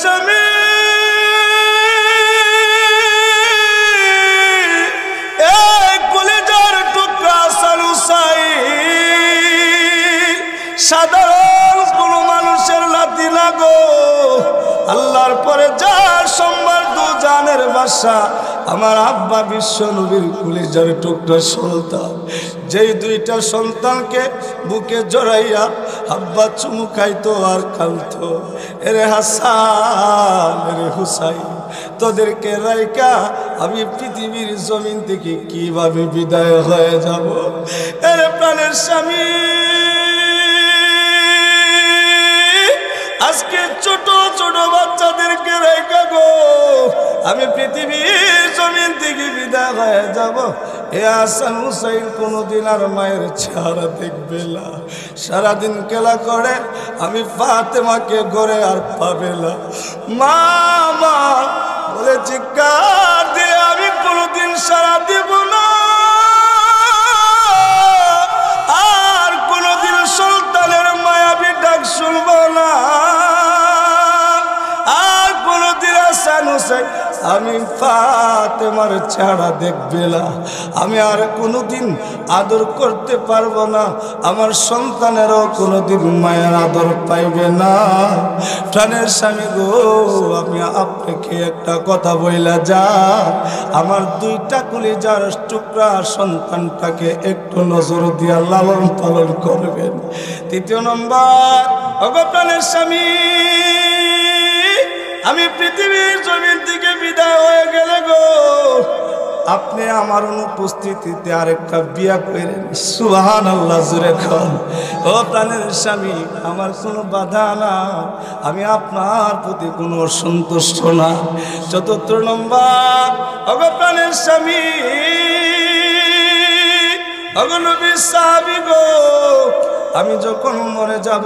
স্বামী এই কলিজার টুকরা হাসান হুসাইন সাধারণ কোন মানুষের নাতি না গো, আল্লাহর পরে যার সম্মান দু জানের বাসা আমার আব্বা বিশ্ব নবীর কলিজার টুকরা সন্তান। যেই দুইটা সন্তানকে বুকে জড়াইয়া আব্বা চুমু খাইতো আর কাঁদতো, এরে হাসান এরে হুসাইন তোদেরকে রাইকা আমি পৃথিবীর জমিন থেকে কিভাবে বিদায় হয়ে যাব। এরে প্রাণের স্বামী আজকে ছোট ছোট বাচ্চাদেরকে রেখে গো আমি পৃথিবীর জমিন থেকে বিদায় হয়ে যাব। এ হাসান হুসাইন কোনোদিন আর মায়ের চেহারা দেখবে না, সারাদিন খেলা করে আমি ফাতেমাকে ঘরে আর পাবে না। মা মা বলে চিৎকার দিয়ে আমি কোনোদিন সারা দিব না, আর কোনোদিন সন্তানের মায়াবী ডাক শুনবো না, আর কোনোদিন হাসান হুসাইন আমি ফাতেমার চেহারা দেখবে না, আমি আর কোনোদিন আদর করতে পারবো না, আমার সন্তানেরও কোনোদিন মায়ের আদর পাইবে না। প্রাণের স্বামী গো আমি আপনাকে একটা কথা বইলা যা, আমার দুইটা কলিজার টুকরা সন্তানটাকে একটু নজর দিয়া লালন পালন করবেন। তৃতীয় নম্বর ওগো প্রাণের স্বামী আমি পৃথিবীর জমিন থেকে বিদায় হয়ে গেলে গো আপনি আমার অনুপস্থিতিতে আরেকটা বিয়া করেন। সুবহানাল্লাহ জোরে খান। ও প্রাণের স্বামী আমার কোনো বাধা না, আমি আপনার প্রতি কোনো অসন্তুষ্ট না। চতুর্থ নম্বর ওগো প্রাণের স্বামী ওগো নবীর সাহাবী গো আমি যখন মরে যাব,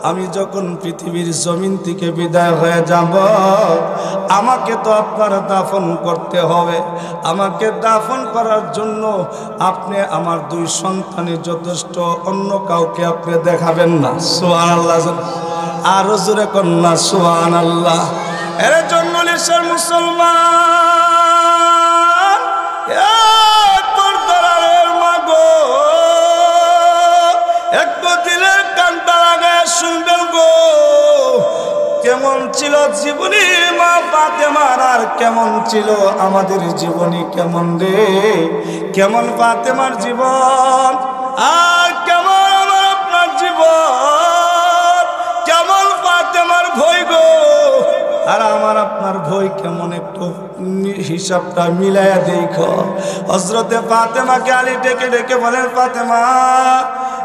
আমি যখন পৃথিবীর জমিন থেকে বিদায় হয়ে যাব, আমাকে তো আপনার দাফন করতে হবে। আমাকে দাফন করার জন্য আপনি আমার দুই সন্তানের যথেষ্ট, অন্য কাউকে আপনি দেখাবেন না। সুবহানাল্লাহ আরো জোরে কন্যা সুবহানাল্লাহ। এর জন্য নিশ্চয় মুসলমান তোর দরারের মাগো একটু দিলের কানটা লাগায় শুনবেন গো, কেমন ছিল জীবনী মা ফাতেমার আর কেমন ছিল আমাদের জীবনী, কেমন রে কেমন ফাতেমার জীবন আর কেমন আমার আপনার জীবন, কেমন ফাতেমার ভয় গো আর আমার আপনার ভয় কেমন, একটু হিসাবটা মিলাইয়া দেখো। হযরতে ফাতেমাকে আলী ডেকে ডেকে বলেন ফাতেমা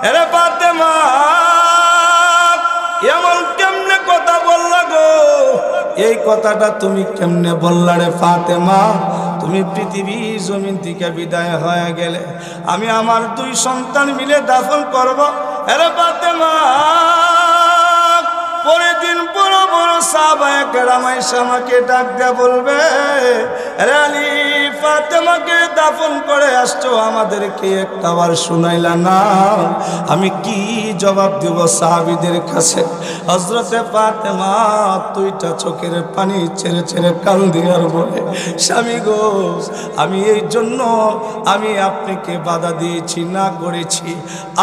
এরে ফাতেমা এমন কেমনে কথা বললা গো, এই কথাটা তুমি কেমনে বললা রে ফাতেমা, তুমি পৃথিবীর জমিন থেকে বিদায় হয়ে গেলে আমি আমার দুই সন্তান মিলে দাফন করব। এরে ফাতেমা পরের দিন বড় বড় সাহাবায়ে কেরাম এসে আমাকে ডাক দিয়ে বলবে আরে আলী ফাতেমাকে দাফন করে আসছো, আমাদেরকে একটাবার শুনাইলা না, আমি কি জবাব দেব সাহাবীদের কাছে। হযরতে ফাতেমা দুইটা চোখের পানি ছেড়ে ছেড়ে কান্দে আর বলে স্বামী গো আমি এই জন্য আমি আপনাকে বাধা দিয়েছি না করেছি,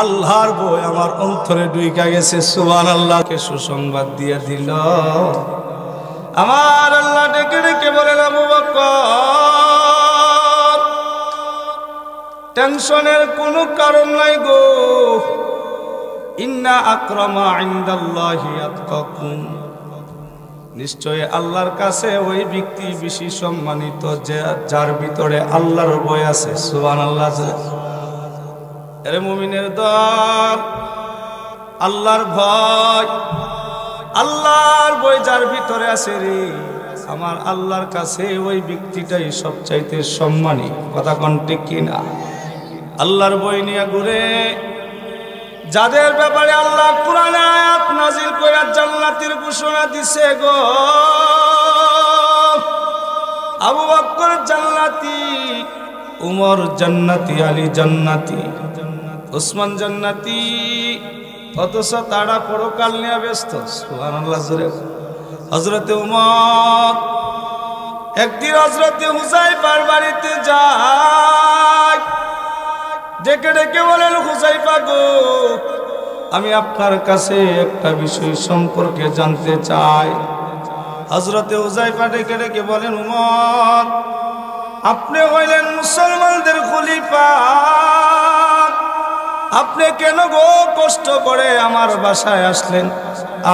আল্লাহর ভয় আমার অন্তরে ঢুইকা গেছে। সুবহানাল্লাহকে সুসংবাদ দিয়ে দিল আমার আল্লাহ। ডেকে ডেকে বলেন আবু বকর টেনশনের কোনো কারণ নাই গো, ইন্না আকরামা ইনদাল্লাহি আতকাকুম, নিশ্চয় আল্লাহর কাছে ওই ব্যক্তি বেশি সম্মানিত যার ভিতরে আল্লাহর ভয় আছে। সুবহানাল্লাহ। এর মুমিনের দল আল্লাহর ভয়, আল্লাহর ভয় যার ভিতরে আছে রে আমার আল্লাহর কাছে ওই ব্যক্তিটাই সবচাইতে সম্মানী। কথা কোন ঠিক কিনা? আল্লাহর ভয় নিয়ে ঘুরে যাদের ব্যাপারে আল্লাহ কোরআনে আয়াত নাজিল কইরা জান্নাতের ঘোষণা দিছে গো, আবু বকর জান্নাতি, উমর জান্নাতি, আলী জান্নাতি, উসমান জান্নাতি, অথচ তারা পরকাল নিয়ে ব্যস্ত। সুবহানাল্লাহ জোরে হযরতে উমর একদিন হযরতে হুযায়ফার বাড়িতে যায়, ডেকে ডেকে বলেন, হুযায়ফা গো, আমি আপনার কাছে একটা বিষয় সম্পর্কে জানতে চাই। হযরতে হুযায়ফা ডেকে ডেকে বলেন, উমর, আপনি হইলেন মুসলমানদের খলিফা, আপনি কেন গো কষ্ট করে আমার বাসায় আসলেন?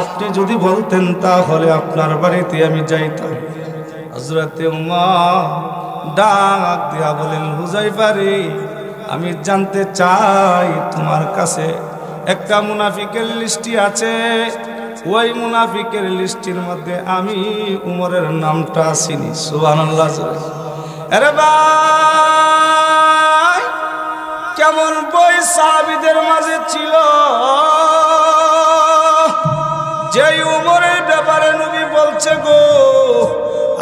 আপনি যদি বলতেন তাহলে আপনার বাড়িতে আমি যাইতাম। হযরতে উমর ডাক দিয়া বলেন, হুযায়ফা রে, আমি জানতে চাই তোমার কাছে একটা মুনাফিকের লিস্টি আছে, ওই মুনাফিকের লিস্টির মধ্যে আমি উমরের নামটা চিনি। সুবহানাল্লাহ। আরে ভাই, কেমন বই সাহাবীদের মাঝে ছিল যে উমরের ব্যাপারে নবী বলছে, গো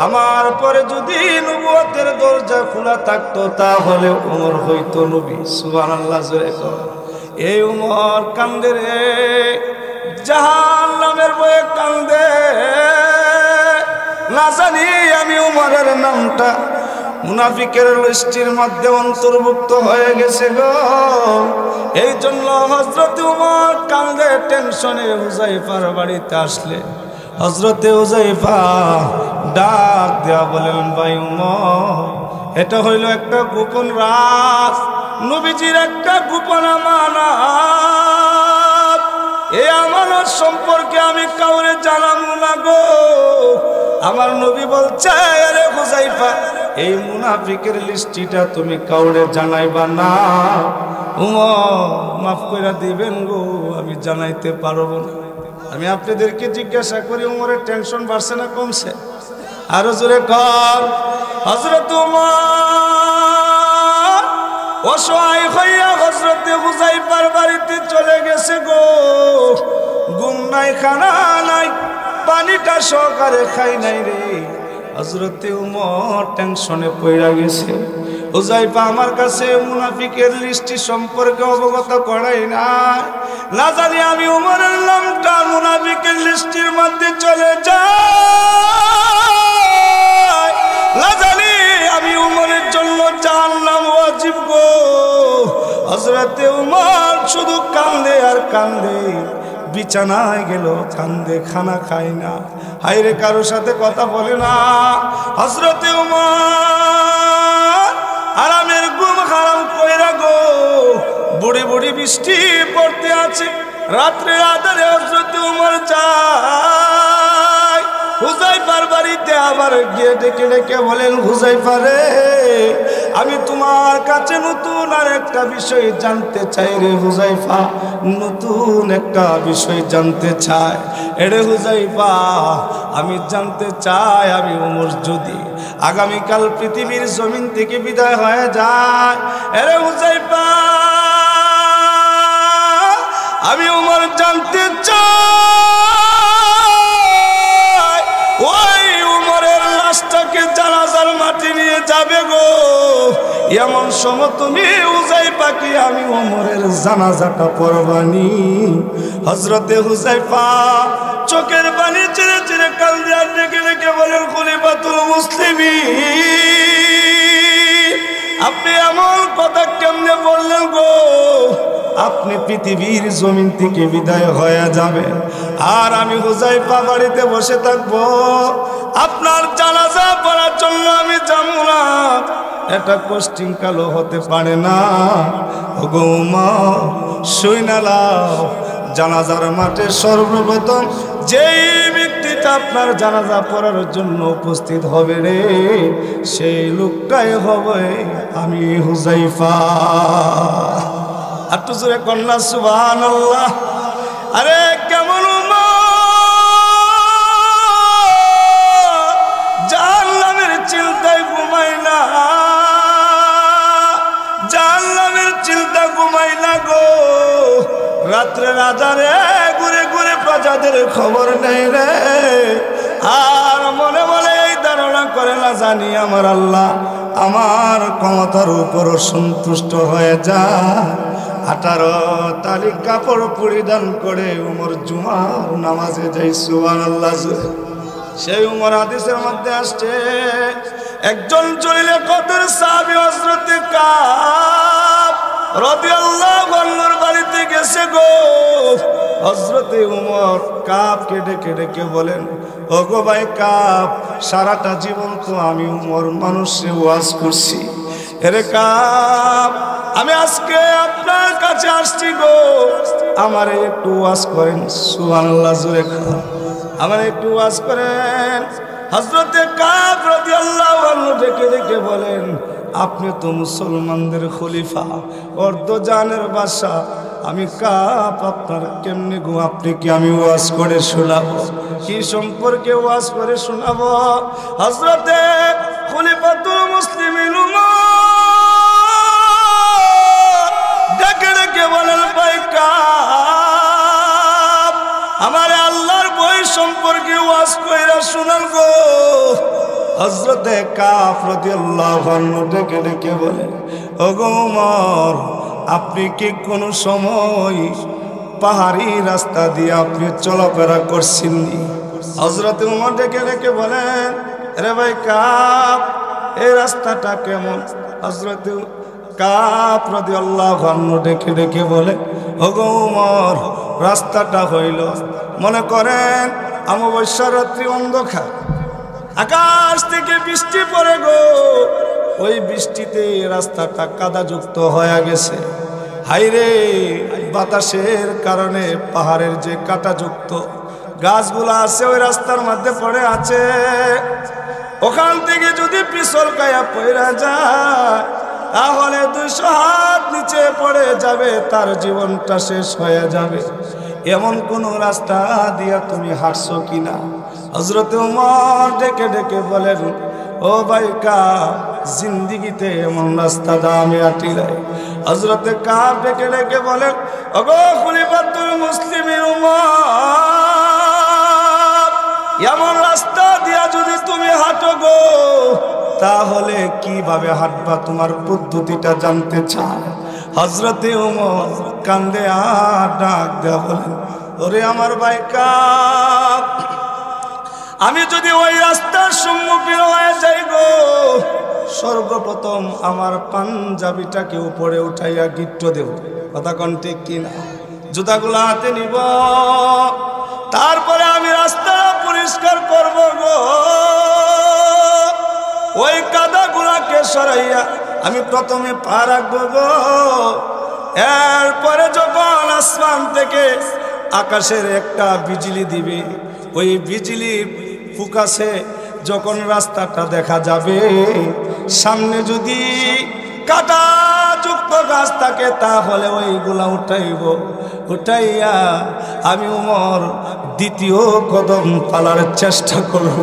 আমার পরে যদি নবুয়তের দরজা খোলা থাকতো তাহলে উমর হইতো নবী। সুবহানাল্লাহ। এই উমর কান্দে রে, জাহান্নামের ভয়ে কান্দে, না জানি আমি উমরের নামটা মুনাফিকের লিস্টির মধ্যে অন্তর্ভুক্ত হয়ে গেছে গো। এই জন্য হযরতে উমর কান্দে টেনশনে হুযায়ফার বাড়িতে আসলে হযরতে হুযায়ফা ডাক দেয়া বলেন, ভাই উমর, এটা হইল একটা গোপন রাজ, নবীজির একটা গোপন আমানত। এই আমানত সম্পর্কে আমি কাউরে জানাবো না গো। আমার নবী বলছে, আরে হুযায়ফা, এই মুনাফিকের লিস্টিটা তুমি কাউরে জানাইবা না। উমর মাফ করে দিবেন গো, আমি জানাইতে পারবো না। আমি আপনাদেরকে জিজ্ঞাসা করি, উমরের টেনশন বাড়ছে না কমছে? আরো জোরে কর। হযরত উমর অসহায় হইয়া হযরতে হুযায়ফার বাড়িতে চলে গেছে গো। ঘুম নাই, খানা নাই, পানিটা সহকারে খাই নাই রে। হযরতে উমর টেনশনে পড়ে গেছে। হুযায়ফা আমার কাছে মুনাফিকের লিস্টি সম্পর্কে অবগত করাই না, না জানি আমি উমরের নামটা মুনাফিকের লিস্টির মধ্যে চলে যায়, না জানি আমি উমরের জন্য জাহান্নাম ওয়াজিব গো। হযরতে উমর শুধু কান্দে আর কান্দে, বিছানায় গেল কান্দে, খানা খায় না, হায়রে কারোর সাথে কথা বলে না। হযরতে উমর আরামের ঘুম হারাম কইরা গো, বুড়ি বুড়ি বৃষ্টি পড়তে আছে, রাত্রে আধারে হযরতে উমর যায় হুযায়ফার বাড়িতে। আবার গিয়ে ডেকে ডেকে বলেন, হুযায়ফা রে, আমি তোমার কাছে নতুন আর একটা বিষয় জানতে চাই রে হুযায়ফা, নতুন একটা বিষয় জানতে চাই। এরে হুযায়ফা, আমি জানতে চাই, আমি উমর যদি আগামীকাল পৃথিবীর জমিন থেকে বিদায় হয়ে যায়, এরে হুযায়ফা, আমি উমর জানতে চাই, ওই উমরের লাশটাকে জানাজার মাটি নিয়ে যাবে গো, এমন সময় তুমি হুযায়ফা কি আমি উমরের জানাজাটা পড়বানি? হযরতে হুযায়ফা চোখের পানি ছেড়ে ছেড়ে কান্দে আর ডেকে ডেকে বলেন, খলিফাতুল মুসলিমিন, আপনি এমন কথা কেমনে বললেন গো? আপনি পৃথিবীর জমিন থেকে বিদায় হয়ে যাবেন আর আমি হুযায়ফা বাড়িতে বসে থাকবো, আপনার জানাজা পড়ার জন্য আমি যাব না, এটা কোশ্চিন কালো হতে পারে না। ওগো উমর, শুইনা লাও, জানাজার মাঠে সর্বপ্রথম যেই ব্যক্তিটা আপনার জানাজা পড়ার জন্য উপস্থিত হবে রে, সেই লোকটাই হবে আমি হুযায়ফা। আর তো জোরে কন্যা সুবহানাল্লাহ। আরে কেমন জাহান্নামের চিন্তায় ঘুমাই না, জাহান্নামের চিন্তা ঘুমাই না গো, রাত্রে রাজারে ঘুরে ঘুরে প্রজাদের খবর নেই রে, আর মনে মনে এই ধারণা করে না জানি আমার আল্লাহ আমার ক্ষমতার উপর সন্তুষ্ট হয়ে যায়। 18 তারিখ কাপড় পরিধান করে উমর জুমার নামাজে যাই। সুবহানাল্লাহ। সেই উমর হাদিসের মধ্যে আসছে একজন জলিলে কদর সাহাবী হযরত কাব রাদিয়াল্লাহু আনহুর বাড়িতে গেছে গো। হযরত উমর কাবকে ডেকে ডেকে বলেন, ওগো ভাই কাব, সারাটা জীবন তো আমি উমর মানুষে ওয়াজ করছি, এরে কাব আমি আজকে আপনার কাছে আসছি গো, আমারে একটু ওয়াজ করেন। সুবহানাল্লাহ, জোরে খান, আমারে একটু ওয়াজ করেন। হযরত কাব রাদিয়াল্লাহু আনহু ডেকে ডেকে বলেন, আপনি তো মুসলমানদের খলিফা, অর্ধজানের বাদশা, আমি কাব আপনার কেমনে গো, আপনি কি আমি ওয়াজ করে শোনাবো? কি সম্পর্কে ওয়াজ করে শোনাবো? হযরতে খলিফাতুল মুসলিমিন উমর ডেকে ডেকে বলেন, ভাই কাব আমার আল্লাহর বই সম্পর্কে ওয়াজ কইরা শোনান গো। হযরতে কাব রাদিয়াল্লাহু আনহু ডেকে ডেকে বলেন, ওগো উমর, আপনি কি কোনো সময় পাহাড়ি রাস্তা দিয়ে আপনি চলাফেরা করছেননি? হযরত উমর ডেকে ডেকে বলেন, আরে ভাই কাব এই রাস্তাটা কেমন? হযরত কাব রাদিয়াল্লাহু আনহু ডেকে ডেকে বলে, ওগো উমর, রাস্তাটা হইল মনে করেন অমাবস্যা রাত্রি অন্ধকার, আকাশ থেকে বৃষ্টি পড়ে গো, ওই বৃষ্টিতে রাস্তাটা কাদাযুক্ত হয়ে গেছে। হাইরে বাতাসের কারণে পাহাড়ের যে কাঁটাযুক্ত গাছগুলো আছে ওই রাস্তার মধ্যে পড়ে আছে, ওখান থেকে যদি পিছল কায়া পড়া যায় তাহলে 200 হাত নিচে পড়ে যাবে, তার জীবনটা শেষ হয়ে যাবে। এমন কোন রাস্তা দিয়া তুমি হাঁটছো কিনা? হযরত ওমর ডেকে ডেকে বলেন, ও ভাই কাব, জিন্দিগিতে এমন রাস্তা আমি হাঁটি নাই। হযরত কাব ডেকে ডেকে বলেন, ওগো খলিফাতুল মুসলিমিন উমর, এমন রাস্তা দিয়া যদি তুমি হাঁটো গো, তাহলে কিভাবে হাঁটবা তোমার পদ্ধতিটা জানতে চায়। হযরত ওমর কান্দে আর ডাক দেয়া বলেন, ওরে আমার ভাই কাব, আমি যদি ওই রাস্তার সম্মুখীন হয়ে যাই গো, সর্বপ্রথম আমার পাঞ্জাবিটাকে উপরে উঠাইয়া গিট্ট দেব, কথা কোন ঠিক কিনা? জুতাগুলো হাতে নিব, তারপরে আমি রাস্তা পরিষ্কার করব গো। ওই কাদাগুলাকে সরাইয়া আমি প্রথমে পা রাখবো গো। এরপরে যখন আসমান থেকে আকাশের একটা বিজলি দিবে, ওই বিজলির ফোকাসে যখন রাস্তাটা দেখা যাবে, সামনে যদি কাঁটাযুক্ত গাছ থাকে তাহলে ওইগুলা উঠাইব, উঠাইয়া আমি উমর দ্বিতীয় কদম পালার চেষ্টা করব।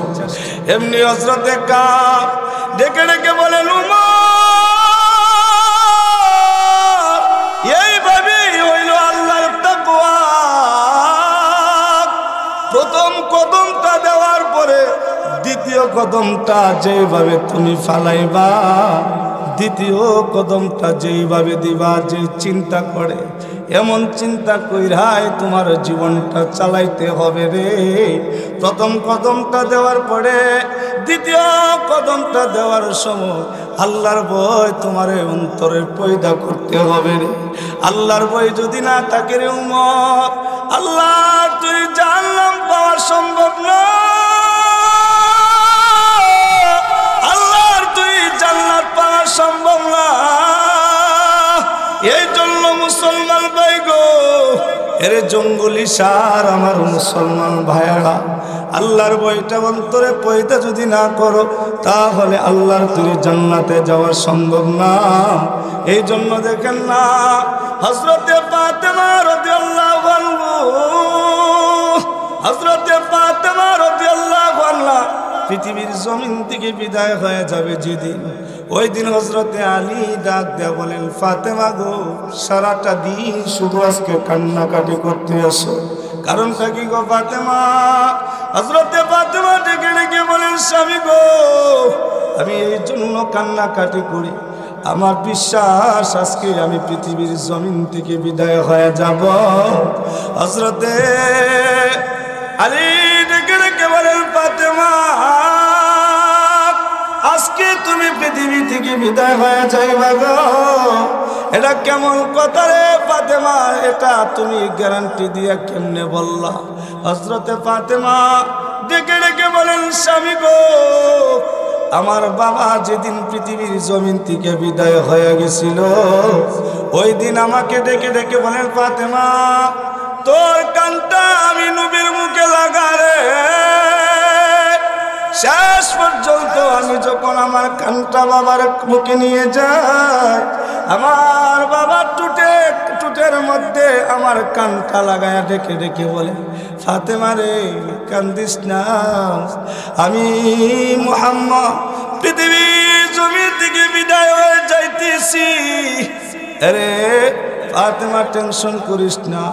এমনি হযরতে কাব ডেকে ডেকে বলেন, উমর, এইভাবেই হইল আল্লাহর তাকওয়া। প্রথম কদমটা দেওয়ার পরে দ্বিতীয় কদমটা যেভাবে তুমি ফালাইবা, দ্বিতীয় কদমটা যেইভাবে দিবা, যে চিন্তা করে এমন চিন্তা কইরাই তোমার জীবনটা চালাইতে হবে রে। প্রথম কদমটা দেওয়ার পরে দ্বিতীয় কদমটা দেওয়ার সময় আল্লাহর ভয় তোমার অন্তরে পয়দা করতে হবে রে। আল্লাহর ভয় যদি না থাকে রে উম্মত, আল্লাহর তুই জান্নাত পাওয়া সম্ভব না। আল্লাহর তুই জান্নাত পাওয়া সম্ভব না। এই জন্য মুসলমান ভাই গো, এরে জঙ্গলি সার আমার মুসলমান ভাইয়ারা, আল্লাহর ভয়টা অন্তরে পয়দা যদি না করো তাহলে আল্লাহর তুই জান্নাতে যাওয়া সম্ভব না। এই জন্য দেখেন না হযরতে ফাতেমা রাদিয়াল্লাহু আনহা, হযরতে ফাতেমা রাদিয়াল্লাহু আনহা পৃথিবীর জমিন থেকে বিদায় হয়ে যাবে যেদিন, ওই দিন হযরতে আলী ডাক দেয়া বলেন, ফাতেমা গো, সারাটা দিন শুধু আজকে কান্নাকাটি করতে আসো, কারণটা কি গো ফাতেমা? হযরতে ফাতেমা ডেকে ডেকে বলেন, স্বামী গো, আমি এই জন্য কান্নাকাটি করি, আমার বিশ্বাস আজকে আমি পৃথিবীর জমিন থেকে বিদায় হয়ে যাব। হযরতে আলী ডেকে ডেকে বলেন, ফাতেমা বিদায় হয়ে যাইবা গো, এটা কেমন কথা রে ফাতেমা? এটা তুমি গ্যারান্টি দিয়া কেমনে বললা? হযরতে ফাতেমা ডেকে ডেকে বলেন, স্বামী গো, আমার বাবা যেদিন পৃথিবীর জমিন থেকে বিদায় হয়ে গেছিল, ওই দিন আমাকে ডেকে ডেকে বলেন, ফাতেমা তোর কানটা আমি নবীর মুখে লাগা রে। শেষ পর্যন্ত আমি যখন আমার কানটা বাবার মুখে নিয়ে যাই, আমার বাবা টুটের মধ্যে আমার কানটা লাগায়া ডেকে ডেকে বলে, ফাতেমা রে কান্দিস না, আমি মুহাম্মদ পৃথিবীর জমিন থেকে বিদায় হয়ে যাইতেছি। আরে ফাতেমা টেনশন করিস না,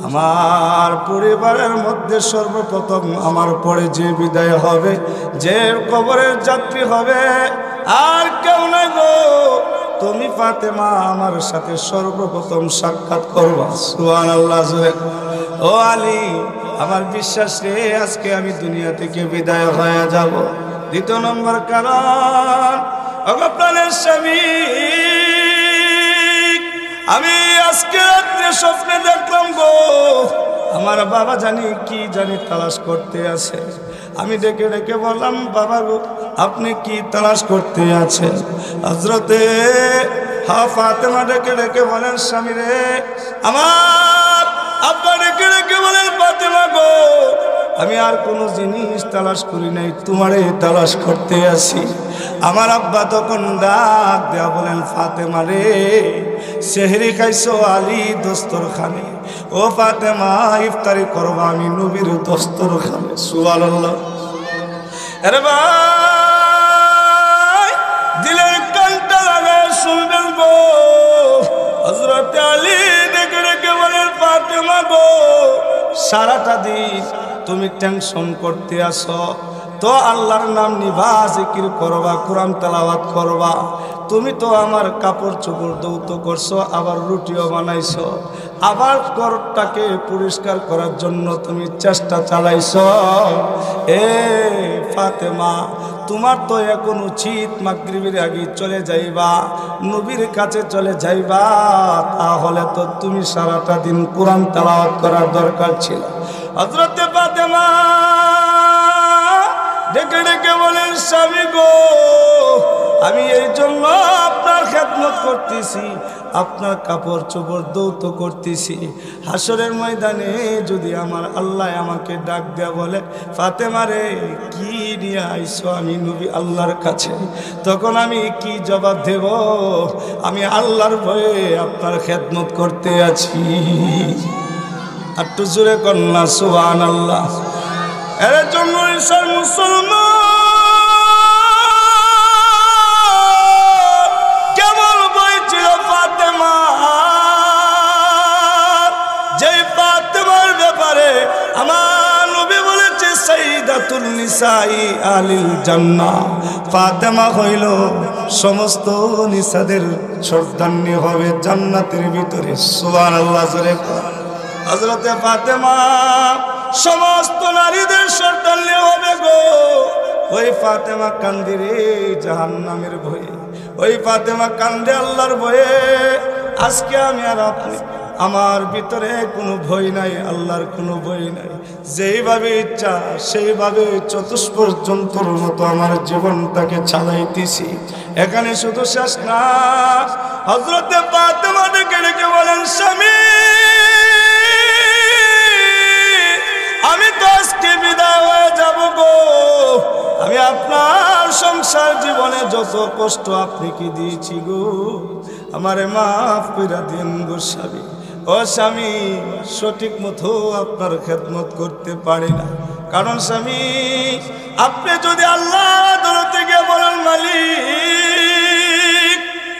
আমার পরিবারের মধ্যে সর্বপ্রথম আমার পরে যে বিদায় হবে, যে কবরের যাত্রী হবে, আর কেউ নাই গো, তুমি ফাতেমা আমার সাথে সর্বপ্রথম সাক্ষাৎ করবা। সুবহানাল্লাহ। ও আলী, আমার বিশ্বাস রে, আজকে আমি দুনিয়া থেকে বিদায় হয়ে যাব। দ্বিতীয় নম্বর কারণ, প্রাণের স্বামী, আমি আজকে রাত্রে স্বপ্নে দেখলাম গো, আমার বাবা জানি কি জানি তালাশ করতে আছে। আমি ডেকে ডেকে বললাম, বাবা গো আপনি কি তালাশ করতে আছেন? হযরতে ফাতেমা ডেকে ডেকে বলেন, স্বামী রে আমার আব্বা ডেকে ডেকে বলেন, ফাতেমা গো আমি আর কোনো জিনিস তালাশ করি নাই, তোমারে তালাশ করতে আসি। আমার আব্বা তখন ডাক দেয়া বলেন, ফাতেমা রে সেহরি খাইছো আলী দস্তরখানে, ও ফাতেমা ইফতারি করবা আমি নবীর দস্তরখানে। সুবহানাল্লাহ। আরে ভাই দিলের কানটা লাগায় শুনবেন গো, হযরত আলী ডেকে ডেকে বলেন, ফাতেমা গো সারাটা দিন তুমি টেনশন করতে আসো, তো আল্লাহর নাম নিবা, জিকির করবা, কোরআন তেলাওয়াত করবা। তুমি তো আমার কাপড় চোপড় দৌত করছো, আবার রুটিও বানাইছো, আবার ঘরটাকে পরিষ্কার করার জন্য তুমি চেষ্টা চালাইছো। এ ফাতেমা, তোমার তো এখন উচিত মাগরিবের আগে চলে যাইবা, নবীর কাছে চলে যাইবা, তাহলে তো তুমি সারাটা দিন কোরআন তেলাওয়াত করার দরকার ছিল। হযরতে ফাতেমা ডেকে ডেকে বলেন, স্বামী গো আমি এই জন্য আপনার খেদমত করতেছি, আপনার কাপড় চোপড় দৌত করতেছি, হাসরের ময়দানে যদি আমার আল্লাহ আমাকে ডাক দেয়া বলে, ফাতেমা রে কি নিয়ে আইছো আমি নবী আল্লাহর কাছে, তখন আমি কি জবাব দেব? আমি আল্লাহর ভয়ে আপনার খেদমত করতে আছি। আর একটু জোরে কন্যা সুবহানাল্লাহ। এর জন্য মুসলমান কেমন বই ছিল ফাতেমা, যেই ফাতেমার ব্যাপারে আমার নবী বলেছে সাইয়্যিদাতুন নিসাই আলিল জান্নাহ। ফাতেমা হইল সমস্ত নিসাদের সর্দারনি হবে জান্নাতের ভিতরে। সুবহানাল্লাহ। জোরে হযরতে ফাতেমা সমস্ত নারীদের সর্দারনি হবে গো। ওই ফাতেমা কান্দে রে জাহান্নামের ভয়ে, ওই ফাতেমা কান্দে আল্লাহর ভয়ে। আজকে আমি আর আপনি, আমার ভিতরে কোনো ভয় নাই, আল্লাহর কোনো ভয় নাই। যেইভাবে ইচ্ছা সেইভাবে চতুষ্পদ যন্ত্রের মতো আমার জীবনটাকে চালাইতেছি। এখানে শুধু শেষ না, হযরতে ফাতেমা ডেকে ডেকে বলেন, স্বামী আমি তো আজকে বিদায় হয়ে যাব গো, আমি আপনার সংসার জীবনে যত কষ্ট আপনি কি দিয়েছি গো, আমারে মাফ করে দিন গো স্বামী। ও স্বামী, সঠিক মতো আপনার খেদমত করতে পারি না, কারণ স্বামী আপনি যদি আল্লাহ দরতে গিয়ে বলেন, মালিক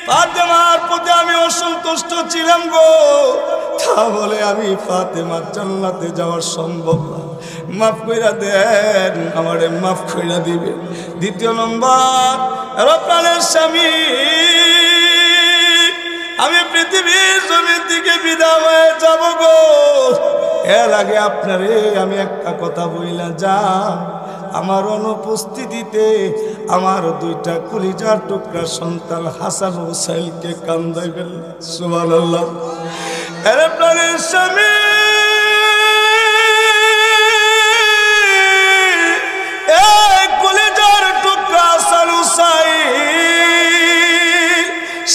ফাতেমার প্রতি আমি অসন্তুষ্ট ছিলাম গো, তাহলে আমি ফাতেমার জান্নাতে যাওয়ার সম্ভব না, মাফ কইরা দেন, আমারে মাফ কইরা দিবে। দ্বিতীয় নম্বর, প্রাণের স্বামী আমি পৃথিবীর জমিন থেকে বিদায় হয়ে যাব গো, এর আগে আপনারে আমি একটা কথা বইলা যা, আমার অনুপস্থিতিতে আমার দুইটা কলিজার টুকরা সন্তান হাসান হুসাইনকে কান্দাইবেন। সুবহানাল্লাহ। আরে প্রাণের স্বামী, এই কলিজার টুকরা হাসান হুসাইন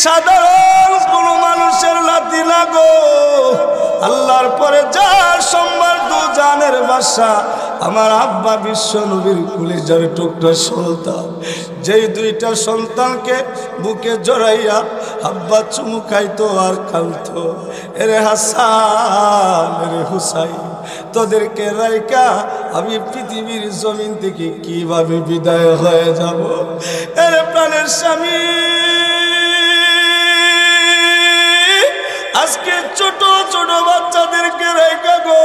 সাধারণ কোন মানুষের লাথি লাগো, আল্লাহর পরে যার সম্মান দু জানের বাসা আমার আব্বা বিশ্ব নবীর কলিজার টুকরা সন্তান, যেই দুইটা সন্তানকে বুকে জড়াইয়া আব্বা চুমু খাইতো আর কাঁদতো, এরে হাসান এরে হুসাইন, তোদেরকে রাইকা আমি পৃথিবীর জমিন থেকে কিভাবে বিদায় হয়ে যাব। এরে প্রাণের স্বামী, আজকে ছোট ছোট বাচ্চাদেরকে রেখে গো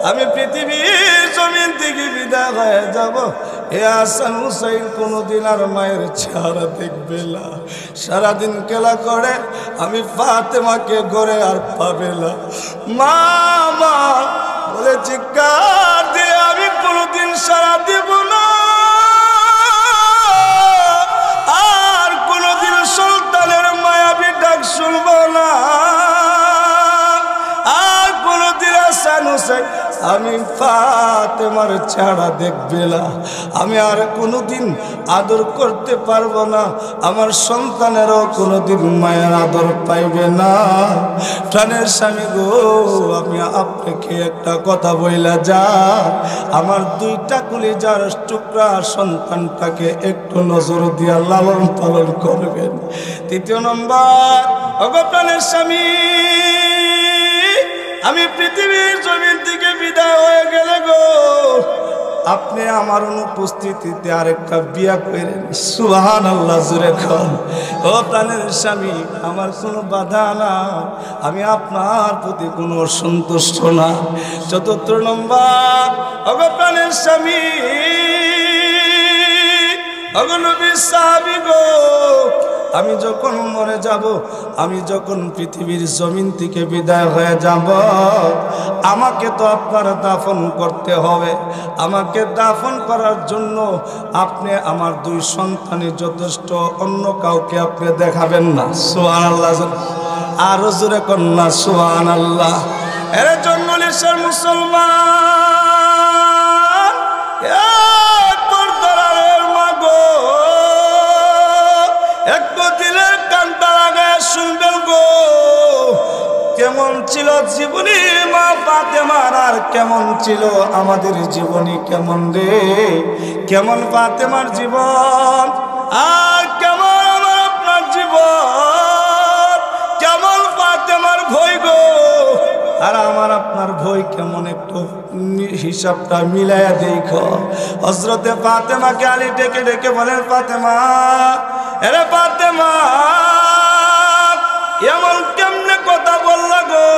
আমি পৃথিবীর জমিন থেকে বিদায় হয়ে যাব। এ হাসান হুসাইন কোনোদিন আর মায়ের চেহারা দেখবে না, সারাদিন খেলা করে, আমি ফাতেমাকে ঘরে আর পাবে না। মা মা বলে চিৎকার দিয়ে আমি কোনোদিন সারা দিব না, আর কোনোদিন সন্তানের মায়াবী ডাক শুনবো না, আর কোনোদিন হাসান হুসাইন আমি ফাতেমার চেহারা দেখবে না, আমি আর কোনোদিন আদর করতে পারবো না, আমার সন্তানেরও কোনোদিন মায়ের আদর পাইবে না। প্রাণের স্বামী গো, আমি আপনাকে একটা কথা বইলা যা, আমার দুইটা কলিজার টুকরা সন্তানটাকে একটু নজর দিয়া লালন পালন করবেন। তৃতীয় নম্বর, ওগো প্রাণের স্বামী, আমি পৃথিবীর জমিন থেকে বিদায় হয়ে গেলে গো আপনি আমার অনুপস্থিতিতে আরেকটা বিয়া করেন। সুবহানাল্লাহ, জোরে কর। ও প্রাণের স্বামী, আমার কোনো বাধা না, আমি আপনার প্রতি কোনো অসন্তুষ্ট না। চতুর্থ নম্বর, ওগো প্রাণের স্বামী, ওগো নবীর সাহাবী গো, আমি যখন মরে যাব, আমি যখন পৃথিবীর জমিন থেকে বিদায় হয়ে যাব, আমাকে তো আপনার দাফন করতে হবে। আমাকে দাফন করার জন্য আপনি আমার দুই সন্তানই যথেষ্ট, অন্য কাউকে আপনি দেখাবেন না। সুবহানাল্লাহ, আরো জোরে কন্যা সুবহানাল্লাহ। এর জন্য লিসার মুসলমান, তোর দরারের মাগো একটু দিলের কানটা লাগায় শুনবেন গো, কেমন ছিল জীবনী মা ফাতেমার, আর কেমন ছিল আমাদের জীবনী, কেমন রে, কেমন ফাতেমার জীবন, আর কেমন আমার আপনার জীবন, কেমন ফাতেমার ভয় গো, আর আমার আপনার ভয় কেমন, একটু হিসাবটা মিলাইয়া দেখো। হযরতে ফাতেমাকে আলী ডেকে ডেকে বলেন, ফাতেমা, এরে ফাতেমা, এমন কেমনে কথা বললা গো,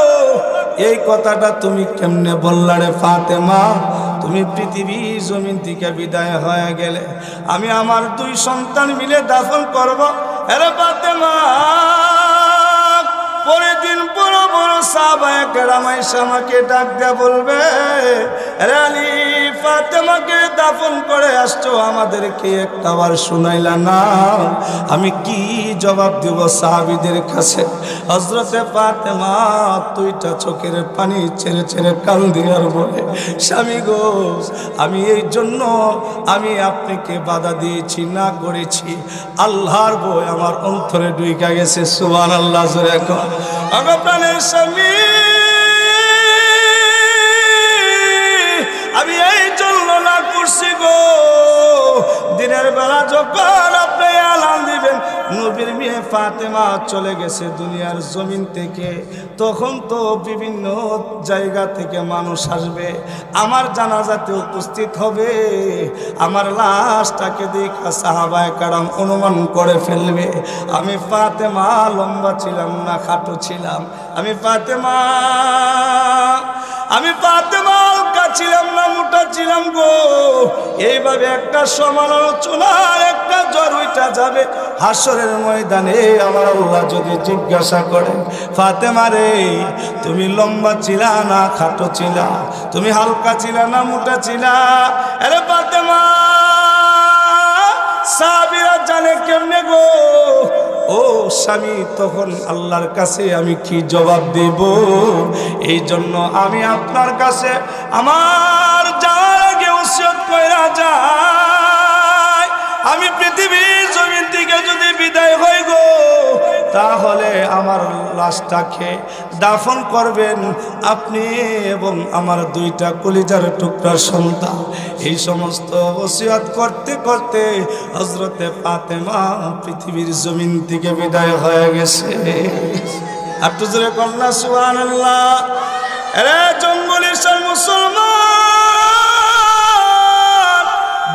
এই কথাটা তুমি কেমনে বললা রে ফাতেমা? তুমি পৃথিবীর জমিন থেকে বিদায় হয়ে গেলে আমি আমার দুই সন্তান মিলে দাফন করব। এরে ফাতেমা, পরের দিন বড় বড় সাহাবায়ে কেরাম এসে আমাকে ডাক দিয়ে বলবে, আরে আলী, ফাতেমাকে দাফন করে আসছো, আমাদেরকে একটাবার শুনাইলা না, আমি কি জবাব দেব সাহাবীদের কাছে? হযরতে ফাতেমা দুইটা চোখের পানি ছেড়ে ছেড়ে কান্দে আর বলে, স্বামী গো, আমি এই জন্য আমি আপনাকে বাধা দিয়েছি না করেছি, আল্লাহর ভয় আমার অন্তরে ঢুইকা গেছে। সুবহানাল্লাহ, জোরে কর। আগো প্রাণের স্বামী, আমি এই জন্য না করছি গো, দিনের বেলা যখন আপনি আলান দিবেন নবীর মেয়ে ফাতেমা চলে গেছে দুনিয়ার জমিন থেকে, তখন তো বিভিন্ন জায়গা থেকে মানুষ আসবে, আমার জানাজাতে উপস্থিত হবে, আমার লাশটাকে দেখা সাহাবায়ে কেরাম অনুমান করে ফেলবে আমি ফাতেমা লম্বা ছিলাম না খাটো ছিলাম। আমি ফাতেমা আমি ফাতেমা হালকা ছিলাম না মোটা ছিলাম গো। এইভাবে একটা সমালোচনার একটা জ্বর উঠা যাবে হাসরের ময়দানে। আমার আল্লাহ যদি জিজ্ঞাসা করেন ফাতেমা রে তুমি লম্বা ছিলা না খাটো ছিলা, তুমি হালকা ছিলা না মোটা ছিলা, আরে ফাতেমা সাহাবীরা জানে কেমনে গো। ও স্বামী, তখন আল্লাহর কাছে আমি কি জবাব দেব? এই জন্য আমি আপনার কাছে আমার যাওয়ার আগে ওসিয়ত কইরা যাই, আমি পৃথিবীর জমিন থেকে যদি বিদায় হই গো, তাহলে আমার লাশটাকে দাফন করবেন আপনি এবং আমার দুইটা কলিজার টুকরা সন্তান। এই সমস্ত ওসিয়ত করতে করতে হযরতে ফাতেমা পৃথিবীর জমিন থেকে বিদায় হয়ে গেছে। একটু জোরে কন্যা সুবহানাল্লাহ। আরে জঙ্গলের সব মুসলমান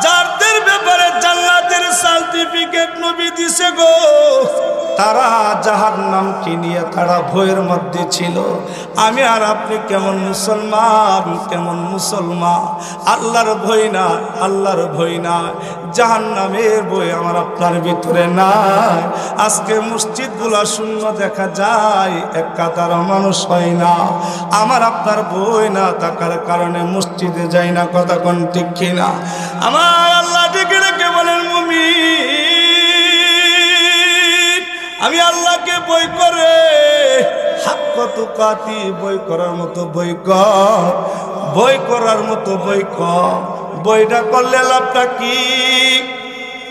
যাদের ব্যাপারে জান্নাতের সার্টিফিকেট নবী দিছে গো, তারা জাহান্নাম কি নিয়ে তারা ভয়ের মধ্যে ছিল। আমি আর আপনি কেমন মুসলমান, কেমন মুসলমান? আল্লাহর ভয় না, আল্লাহর ভয় না, জাহান্নামের ভয় আমার আপনার ভিতরে নাই। আজকে মসজিদগুলা শূন্য দেখা যায়, এক কাতার মানুষ হয় না। আমার আপনার ভয় না থাকার কারণে মসজিদে যাই না, কথা কোন ঠিক কিনা? আমার আল্লাহ ডেকে ডেকে বলেন মুমিন, আমি আল্লাহকে বই করে হাক্ক তুকাতি, বই করার মতো বই কর, বই করার মতো বই কর। বইটা করলে লাভটা কি?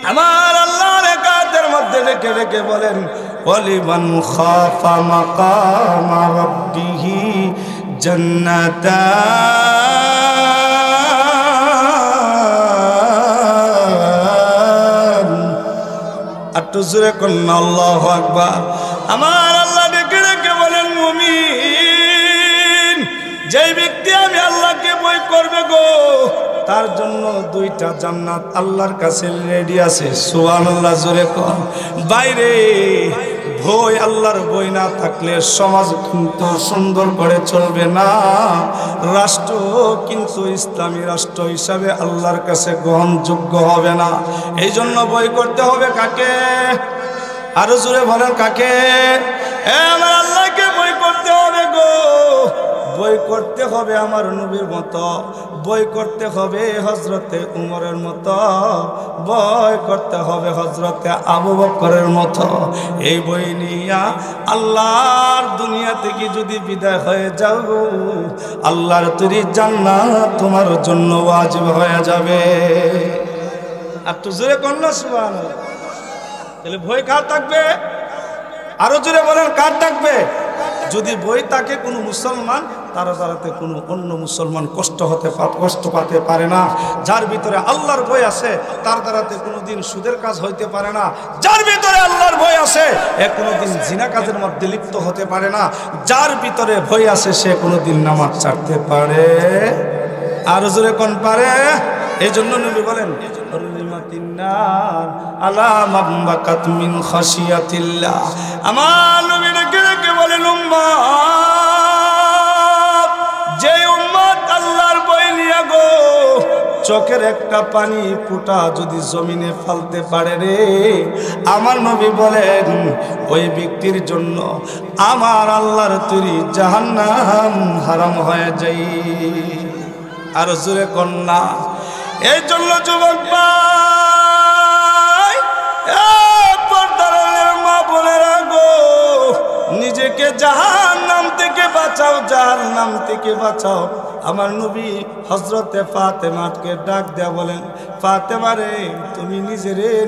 আমার আল্লাহর একাদের মধ্যে রেখে রেখে বলেন ওয়ালিমান খাফা মাকামা রাব্বিহি জান্নাতান। একটু জোরে করুন আল্লাহু আকবার। আমার আল্লাহ ডেকে ডেকে বলেন মুমিন, যেই ব্যক্তি আমি আল্লাহকে ভয় করবে গো, তার জন্য দুইটা জান্নাত আল্লাহর কাছে রেডি আছে। সুবহানাল্লাহ, জোরে কর। বাইরে ভয়, আল্লাহর ভয় না থাকলে সমাজ কিন্তু সুন্দর করে চলবে না, রাষ্ট্র কিন্তু ইসলামী রাষ্ট্র হিসাবে আল্লাহর কাছে গ্রহণযোগ্য হবে না। এই জন্য ভয় করতে হবে কাকে? আরো জোরে বলেন কাকে? আমার আল্লাহকে ভয় করতে হবে গো। বই করতে হবে আমার নবীর মতো, বই করতে হবে হযরতে উমরের মতো, বই করতে হবে হযরতে আবু বকরের মতো। এই বই নিয়া আল্লাহর দুনিয়া থেকে যদি বিদায় হয়ে যাও, আল্লাহর তৈরি জান্নাত তোমার জন্য ওয়াজিব হয়ে যাবে। আর তো জোরে কন্যা সুবহানাল্লাহ। তাহলে ভয় কার থাকবে? আরো জোরে বলেন কার থাকবে? যদি বই তাকে কোনো মুসলমান, তারা দ্বারাতে কোনো অন্য মুসলমান কষ্ট পাতে পারে না। যার ভিতরে আল্লাহর ভয় আছে তার দ্বারাতে কোনোদিন সুদের কাজ হইতে পারে না। যার ভিতরে আল্লাহর ভয় আছে এ কোনোদিন জিনা কাজের মধ্যে লিপ্ত হতে পারে না। যার ভিতরে ভয় আছে সে কোনোদিন নামাজ ছাড়তে পারে। আর জোরে কোন পারে? এই জন্য নবী বলেন আমার নবী রেখে রেখে বলেন উম্মত, যে উম্মত আল্লাহর ভয় নিয়া গো চোখের একটা পানি ফোঁটা যদি জমিনে ফেলতে পারে রে, আমার নবী বলেন ওই ব্যক্তির জন্য আমার আল্লাহর তৈরি জাহান্নাম হারাম হয়ে যায়। আর জোরে কন্যা। এই জন্য যুবক ভাই, পর্দার মা বোনেরা গো, নিজেকে জাহান্নাম থেকে বাঁচাও, জাহান্নাম থেকে বাঁচাও। আমার নবী হযরতে ফাতেমাকে ডাক দেয়া বলেন, ফাতেমা রে তুমি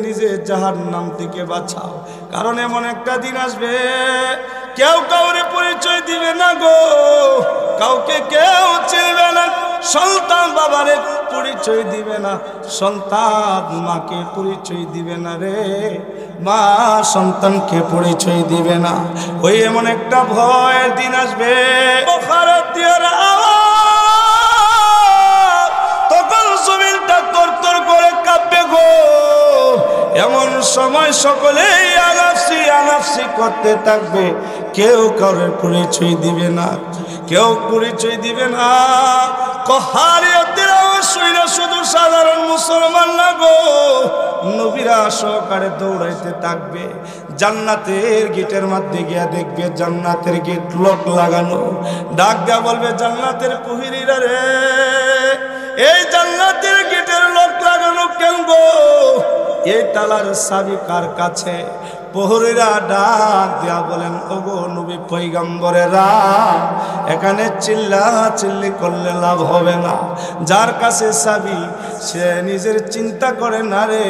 নিজে জাহান্নাম থেকে বাঁচাও। কারণ এমন একটা দিন আসবে কেউ কাউরে পরিচয় দিবে না গো, কাউকে কেউ চিনবে না। সন্তান বাবারে পরিচয় দিবে না, সন্তান মাকে পরিচয় দিবে না রে, মা সন্তানকে পরিচয় দিবে না। ওই এমন একটা ভয়ের দিন আসবে, তখন জমিনটা তরতর করে কাঁপবে গো। এমন সময় সকলেই আনাফসি আনাফসি করতে থাকবে, কেউ কারোর পরিচয় দিবে না। কেউ পরিচয় দিবে না। কহারিয়তের আওয়াজটা শুধু সাধারণ মুসলমান না গো, নবীরা সহকারে দৌড়াইতে থাকবে। জান্নাতের গেটের মধ্যে গিয়া দেখবে জান্নাতের গেট লক লাগানো। ডাক দিয়া বলবে, জান্নাতের প্রহরীরা রে, এই জান্নাতের গেটের লক লাগানো কেন গো? এই তালার চাবি কার কাছে? প্রহরীরা ডাক দিয়া বলেন, ওগো নবী পয়গম্বরেরা, এখানে চিল্লা চিল্লি করলে লাভ হবে না। যার কাছে চাবি সে নিজের চিন্তা করে না রে,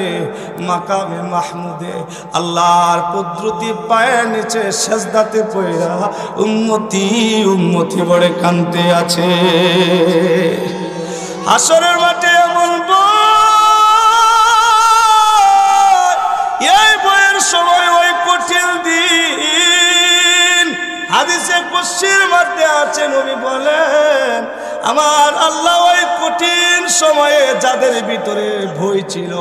মাকামে মাহমুদে আল্লাহর কুদরতি পায়ের নিচে সেজদাতে পড়া উম্মতি উম্মতি বড়ে কাঁদতে আছে। হাসরের মাঠে এমন এই বইয়ের সময় ওই কঠিন দিন, হাদিসে কুদসির মধ্যে আছে, নবী বলেন, আমার আল্লাহ ওই কঠিন সময়ে যাদের ভিতরে ভয় ছিল,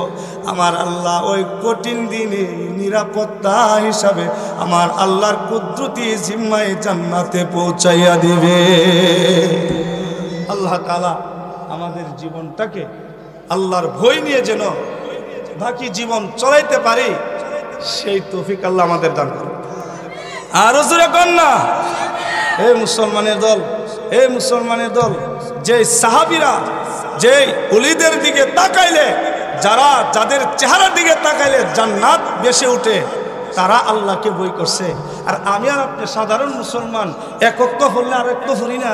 আমার আল্লাহ ওই কঠিন দিনে নিরাপত্তা হিসাবে আমার আল্লাহর কুদরতি জিম্মায় জান্নাতে পৌঁছাইয়া দিবে। আল্লাহ তাআলা আমাদের জীবনটাকে আল্লাহর ভয় নিয়ে যেন বাকি জীবন চলাইতে পারি, সেই তৌফিক আল্লাহ আমাদের দান করুন। আর জোরে কোন না, হে মুসলমানের দল, হে মুসলমানের দল, যে সাহাবীরা যে ওলিদের দিকে তাকাইলে, যাদের চেহারার দিকে তাকাইলে জান্নাত বেশি উঠে, তারা আল্লাহকে ভয় করছে। আর আমি আর আপনি সাধারণ মুসলমান, এক ওয়াক্ত পড়লে আরেক তো পড়ি না,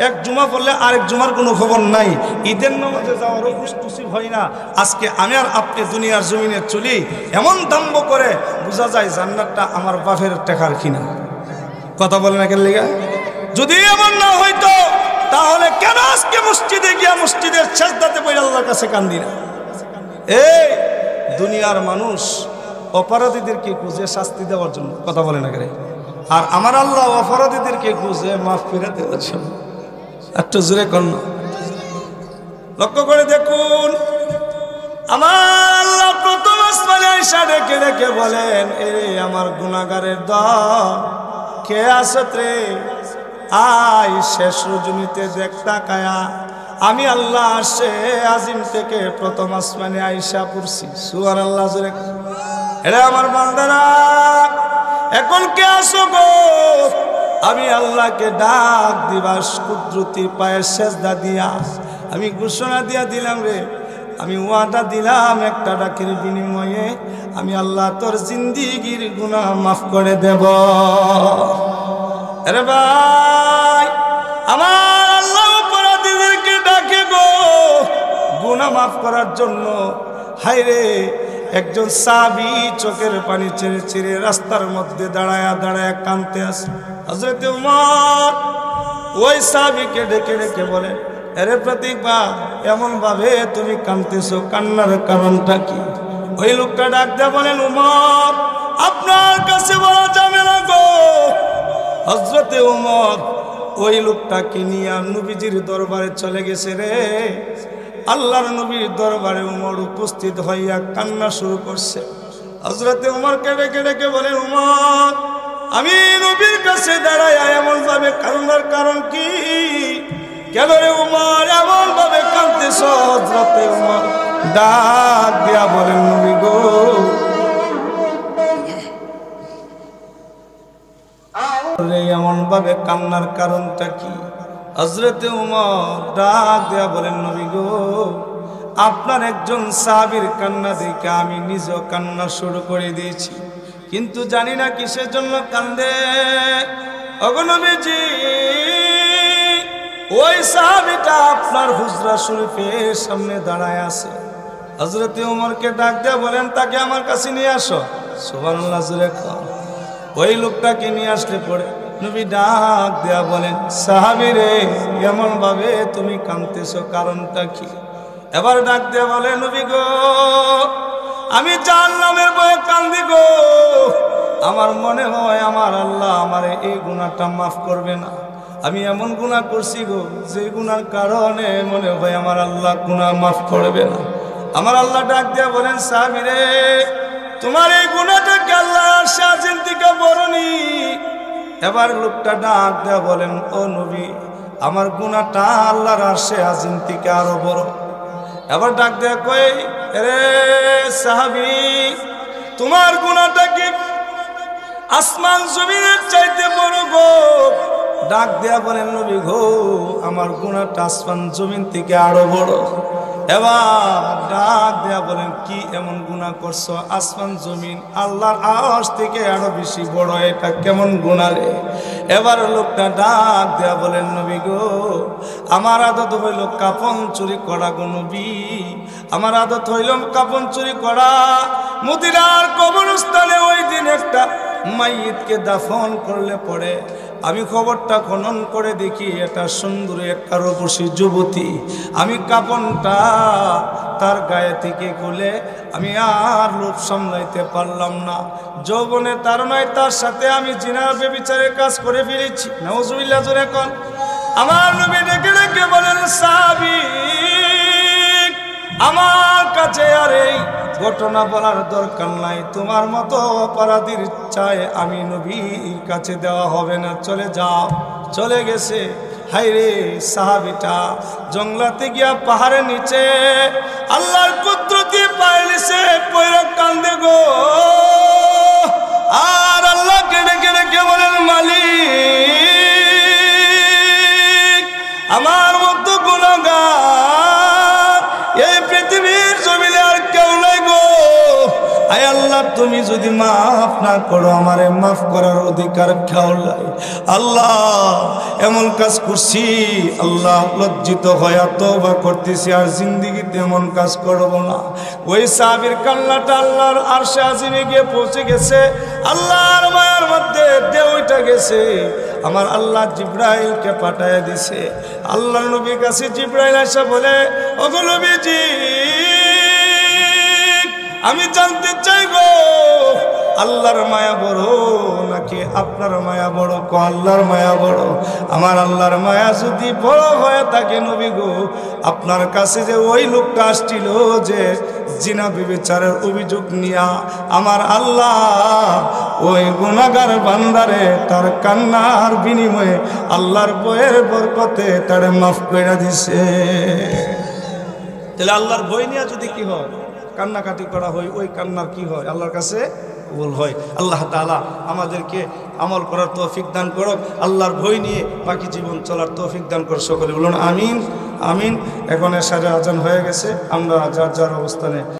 এক জুমা পড়লে আরেক জুমার কোনো খবর নাই, ঈদের নামাজে যাওয়ারও নসিব হয় না। আজকে আমি আর আপনি দুনিয়ার জমিনে চলি, এমন দাম্ব করে বোঝা যায় জান্নাতটা আমার বাপের টাকার কিনা। কথা বলে না কেন লেগা? যদি এমন না হইতো তাহলে কেন আজকে মসজিদে গিয়া মসজিদের সেজদাতে পড়ে আল্লাহর কাছে কান্দি না? এই দুনিয়ার মানুষ অপরাধীদেরকে খুঁজে শাস্তি দেওয়ার জন্য, কথা বলে না কেন, আর আমার আল্লাহ অপরাধীদেরকে খুঁজে মাফ করে দেওয়ার জন্য। একটু জোরে কর না। লক্ষ্য করে দেখুন, আমার আল্লাহ প্রথম আসমানে আয়েশা ডেকে ডেকে বলেন, এরে আমার গুনাহগারের দল, কে আসত রে? আয় শেষ রজনীতে দেখ তাকায়া, আমি আল্লাহ আরশে আজিম থেকে প্রথম আসমানে আয়েশা পড়ছি। সুবহানাল্লাহ জোরে। এরে আমার বান্দারা, এখন কে আসো গো? আমি আল্লাহকে ডাক দিবাস কুদরতি পায়ের সেজদা দিয়া আমি ঘোষণা দিয়া দিলাম রে, আমি ওয়াদা দিলাম একটা ডাকের বিনিময়ে আমি আল্লাহ তোর জিন্দিগির গুনাহ মাফ করে দেব। আরে ভাই, আমার আল্লাহ অপরাধীদেরকে ডাকে গো গুনাহ মাফ করার জন্য। হায় রে, একজন সাহাবী চোখের পানি ছেড়ে ছেড়ে রাস্তার মধ্যে দাঁড়ায়া দাঁড়ায়া কাঁদতে আসে। হযরত ওমর ওই সাহাবীকে ডেকে ডেকে বলে, আরে প্রতীক বা, এমন ভাবে তুমি কাঁদতেছো, কান্নার কারণটা কি? ওই লোকটা ডাক দিয়ে বলেন, ওমর আপনার কাছে বলা যাবে না গো। হযরত ওমর ওই লোকটাকে নিয়ে নবীজির দরবারে চলে গেছে রে। আল্লাহর নবীর দরবারে ওমর উপস্থিত হইয়া কান্না শুরু করছে। হযরত ওমরকে ডেকে ডেকে বলেন, ওমর আমি নবীর কাছে দাঁড়ায় এমন ভাবে কান্নার কারণ কি? কেন রে ওমর এমন ভাবে কাঁদতেছ? হযরত ওমর ডাক দিয়া বলেন, নবী গো, এমন ভাবে কান্নার কারণটা কি? হযরত ওমর ডাক দিয়া বলেন, নবী গো, আপনার একজন সাহাবীর কান্না দেখে আমি নিজেও কান্না শুরু করে দিয়েছি, কিন্তু জানি না কিসের জন্য কান্দে। ওগো নবীজি, ওই সাহাবীটা আপনার হুজরা শরীফের সামনে দাঁড়ায় আছে। হযরত ওমরকে ডাক দিয়া বলেন, তাকে আমার কাছে নিয়ে আসো। সুবহানাল্লাহ জোরে কও। ওই লোকটাকে নিয়ে আসলে পড়ে নবী ডাক দেয়া বলেন, সাহাবী রে, এমন ভাবে তুমি কাঁদতেছো, কারণটা কি? এবার ডাক দেয়া বলে, নবী গো, আমি জাহান্নামের ভয়ে কান্দি গো। আমার মনে হয় আমার আল্লাহ আমার এই গুনাহটা মাফ করবে না। আমি এমন গুনাহ করছি গো, যে গুনার কারণে মনে হয় আমার আল্লাহ গুনাহ মাফ করবে না। আমার আল্লাহ ডাক দেয়া বলেন, সাহাবী রে, তোমার এই গুনাহটাকে আল্লাহ শাহজিন থেকে বরণি, এবার লোকটা ডাক দেয়া বলেন, ও নবী, আমার গুনাহটা আল্লাহর আরশে আজিম থেকে আরো বড়। এবার ডাক দেয়া কই, রে সাহাবী, তোমার গুনাহটা কি আসমান জমিনের চাইতে বড় গো? ডাক দেয়া বলেন, নবী গো, আমার গুনাহটা আসমান জমিন থেকে আরো বড়। এবার ডাক দেয়া বলেন, কি এমন গুনাহ করছো? আসমান জমিন আল্লাহর আরশ থেকে আরো বেশি বড়, এটা কেমন গুনাহ রে? এবার লোকটা ডাক দেয়া বলেন, নবী গো, আমার আদত হইল কাফন চুরি করা গো নবী, আমার আদত হইল কাফন চুরি করা। মদিনার কবরস্থানে ওই দিন একটা মাইয়িতকে দাফন করলে পরে আমি খবরটা খনন করে দেখি এটা সুন্দরী একটা রূপসী যুবতী। আমি কাপনটা তার গায়ে থেকে খুলে আমি আর লোভ সামলাইতে পারলাম না। যৌবনে তার নয়, তার সাথে আমি জিনার ব্যভিচারের কাজ করে ফেলেছি। নাউজুবিল্লাহ জোরে কোন। আমার নবী ডেকে ডেকে বলেন, সাহাবী, আমার কাছে আর এই ঘটনা বলার দরকার নাই, তোমার মতো অপরাধীর চাই আমি নবীর কাছে দেওয়া হবে না, চলে যাও। চলে গেছে। হায়রে সাহাবীটা জঙ্গলাতে গিয়া পাহাড়ের নিচে আল্লাহর কুদরতি পাইলিছে, পয়রা কান্দে গো। আর আল্লাহ কেড়ে কেড়ে কে বলেন, মালিক, আমার মতো গুনাহগার এই পৃথিবীর জমিনে আর কেউ নাই গো। আয় আল্লাহ, তুমি যদি মাফ না করো, আমারে মাফ করার অধিকার কেউ নাই। আল্লাহ, এমন কাজ করছি, আল্লাহ লজ্জিত হয়ে তওবা করতেছি, আর জিন্দেগিতে এমন কাজ করব না। ওই সাহাবীর কান্নাটা আল্লাহর আরশে আজিমে গিয়ে পৌঁছে গেছে। আল্লাহর মায়ার মধ্যে ঢেউটা গেছে। আমার আল্লাহ জিবরাইলকে পাঠায় দিছে। আল্লাহর নবীর কাছে জিবরাইল এসে বলে, ওগো নবীজি, আমি জানতে চাই গো, আল্লাহর মায়া বড় নাকি আপনার মায়া বড়? কো আল্লাহর মায়া বড়। আমার আল্লাহর মায়া যদি বড় হয়ে থাকে নবী গো, আপনার কাছে যে ওই লোকটা আসছিল যে জিনা ব্যভিচারের অভিযোগ নিয়া, আমার আল্লাহ ওই গুনাহগার বান্দারে তার কান্নার বিনিময়ে আল্লাহর বইয়ের বরকতে তারে মাফ করে দিছে। তাহলে আল্লাহর বই নিয়ে যদি কি হয়, কান্নাকাটি করা হয়, ওই কান্নার কি হয়? আল্লাহর কাছে কবুল হয়। আল্লাহ তাআলা আমাদেরকে আমল করার তৌফিক দান করুক, আল্লাহর ভয় নিয়ে বাকি জীবন চলার তৌফিক দান করুক। সকলে বলুন আমিন, আমিন। এখন এশারের আজান হয়ে গেছে, আমরা যার যার অবস্থানে